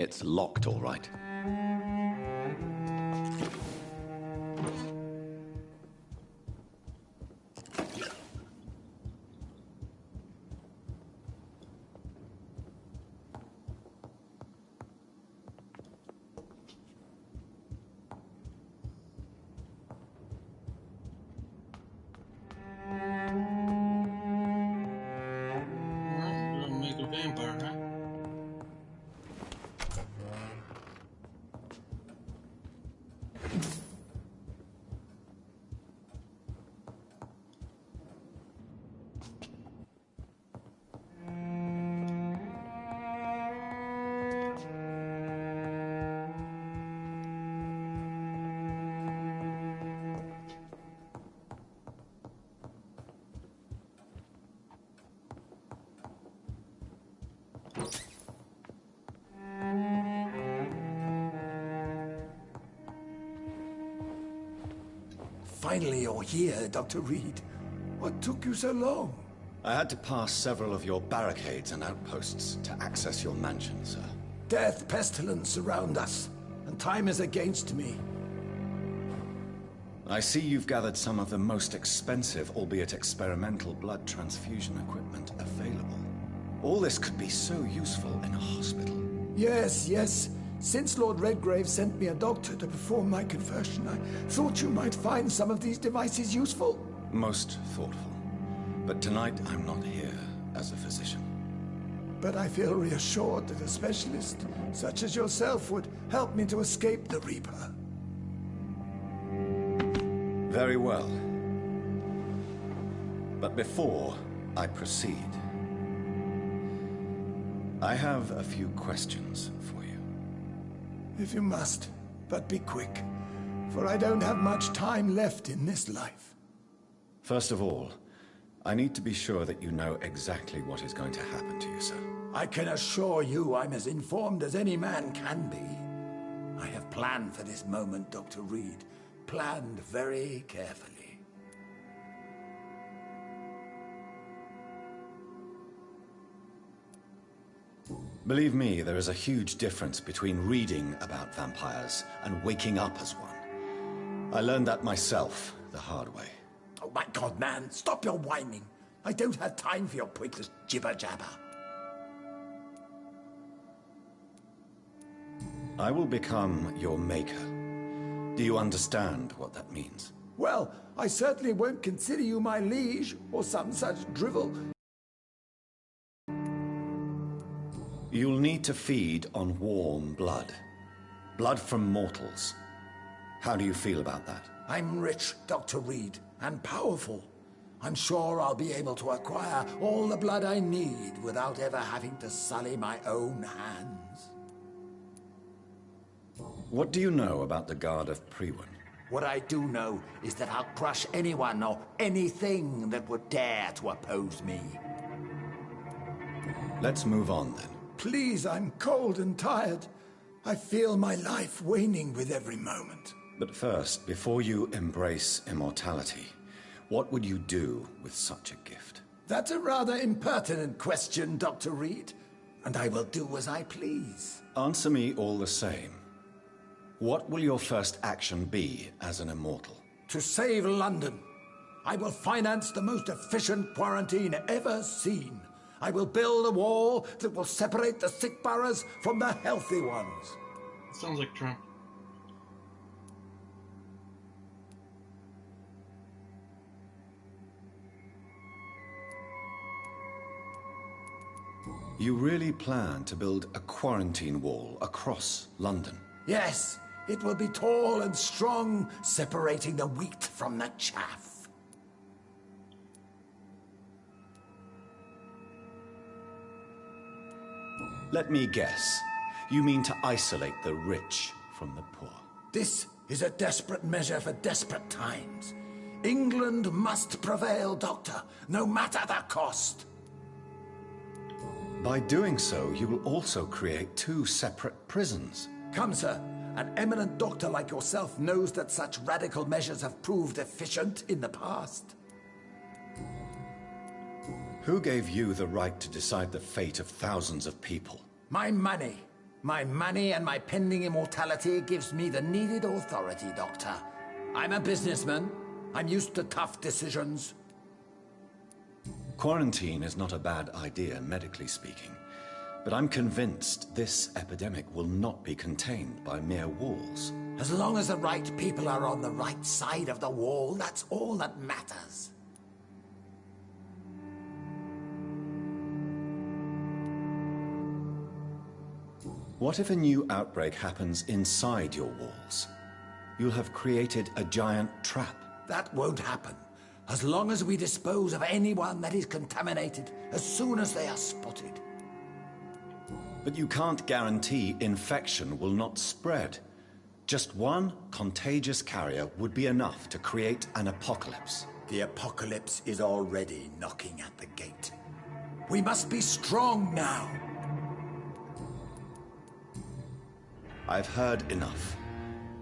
It's locked, all right. Alright, we're gonna make a vampire, right? Finally, you're here, Dr. Reed. What took you so long? I had to pass several of your barricades and outposts to access your mansion, sir. Death, pestilence surround us, and time is against me. I see you've gathered some of the most expensive, albeit experimental, blood transfusion equipment available. All this could be so useful in a hospital. Yes. Since Lord Redgrave sent me a doctor to perform my conversion, I thought you might find some of these devices useful. Most thoughtful. But tonight I'm not here as a physician. But I feel reassured that a specialist such as yourself would help me to escape the Reaper. Very well. But before I proceed, I have a few questions for you. If you must, but be quick, for I don't have much time left in this life. First of all, I need to be sure that you know exactly what is going to happen to you, sir. I can assure you I'm as informed as any man can be. I have planned for this moment, Dr. Reed. Planned very carefully. Believe me, there is a huge difference between reading about vampires and waking up as one. I learned that myself the hard way. Oh my God, man, stop your whining. I don't have time for your pointless jibber-jabber. I will become your maker. Do you understand what that means? Well, I certainly won't consider you my liege or some such drivel. You'll need to feed on warm blood. Blood from mortals. How do you feel about that? I'm rich, Dr. Reed, and powerful. I'm sure I'll be able to acquire all the blood I need without ever having to sully my own hands. What do you know about the Guard of Priwen? What I do know is that I'll crush anyone or anything that would dare to oppose me. Let's move on then. Please, I'm cold and tired. I feel my life waning with every moment. But first, before you embrace immortality, what would you do with such a gift? That's a rather impertinent question, Dr. Reed, and I will do as I please. Answer me all the same. What will your first action be as an immortal? To save London. I will finance the most efficient quarantine ever seen. I will build a wall that will separate the sick boroughs from the healthy ones. Sounds like Trump. You really plan to build a quarantine wall across London? Yes, it will be tall and strong, separating the wheat from the chaff. Let me guess. You mean to isolate the rich from the poor? This is a desperate measure for desperate times. England must prevail, Doctor, no matter the cost. By doing so, you will also create two separate prisons. Come, sir. An eminent doctor like yourself knows that such radical measures have proved efficient in the past. Who gave you the right to decide the fate of thousands of people? My money. My money and my pending immortality gives me the needed authority, Doctor. I'm a businessman. I'm used to tough decisions. Quarantine is not a bad idea, medically speaking. But I'm convinced this epidemic will not be contained by mere walls. As long as the right people are on the right side of the wall, that's all that matters. What if a new outbreak happens inside your walls? You'll have created a giant trap. That won't happen. As long as we dispose of anyone that is contaminated as soon as they are spotted. But you can't guarantee infection will not spread. Just one contagious carrier would be enough to create an apocalypse. The apocalypse is already knocking at the gate. We must be strong now. I've heard enough.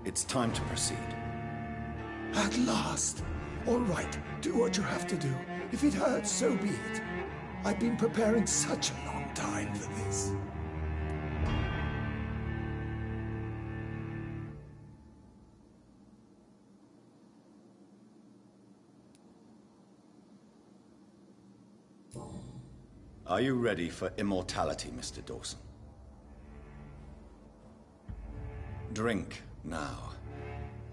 It's time to proceed. At last. All right, do what you have to do. If it hurts, so be it. I've been preparing such a long time for this. Are you ready for immortality, Mr. Dawson? Drink now,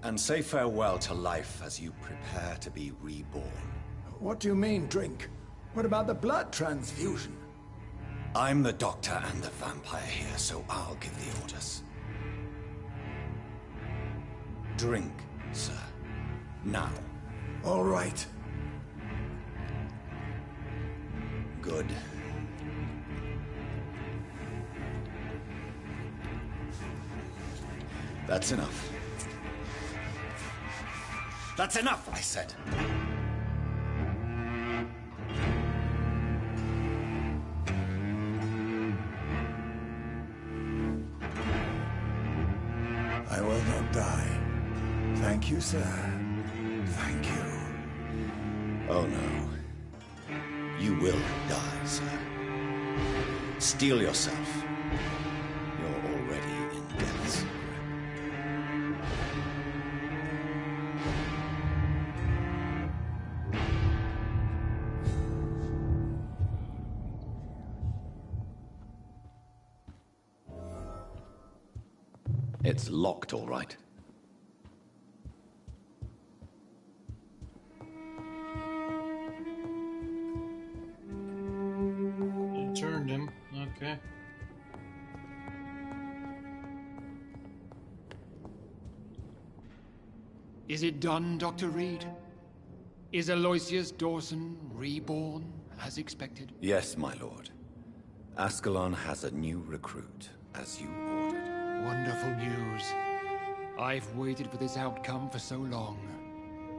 and say farewell to life as you prepare to be reborn. What do you mean, drink? What about the blood transfusion? I'm the doctor and the vampire here, so I'll give the orders. Drink, sir. Now. All right. Good. That's enough. That's enough, I said. I will not die. Thank you, sir. Thank you. Oh, no. You will die, sir. Steel yourself. You're already in death's grip. It's locked, all right. You turned him. Okay. Is it done, Dr. Reed? Is Aloysius Dawson reborn, as expected? Yes, my lord. Ascalon has a new recruit, as you ordered. Wonderful news. I've waited for this outcome for so long.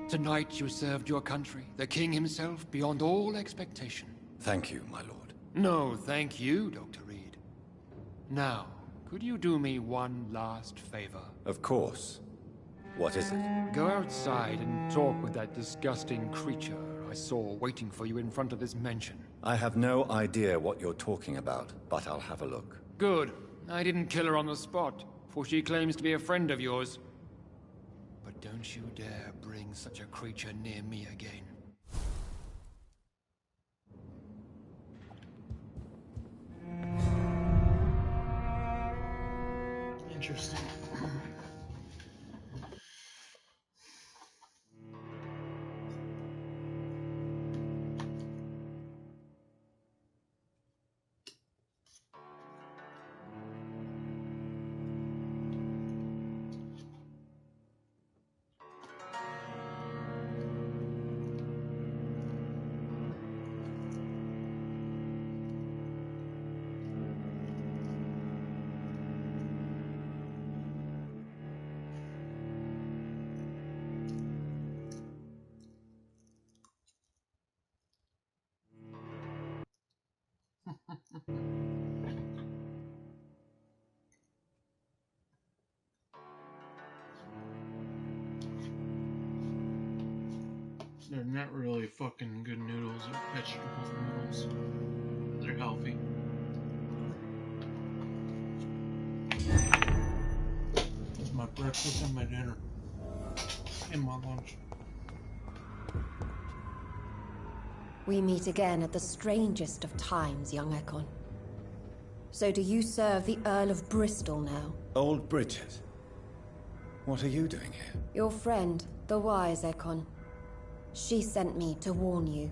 Tonight you served your country, the king himself, beyond all expectation. Thank you, my lord. No, thank you, Dr. Reed. Now, could you do me one last favor? Of course. What is it? Go outside and talk with that disgusting creature I saw waiting for you in front of this mansion. I have no idea what you're talking about, but I'll have a look. Good. I didn't kill her on the spot, for she claims to be a friend of yours. But don't you dare bring such a creature near me again. Interesting. They're not really fucking good noodles or vegetable noodles. They're healthy. my breakfast and my dinner. And my lunch. We meet again at the strangest of times, young Ekon. So do you serve the Earl of Bristol now? Old Bridget. What are you doing here? Your friend, the wise Ekon. She sent me to warn you.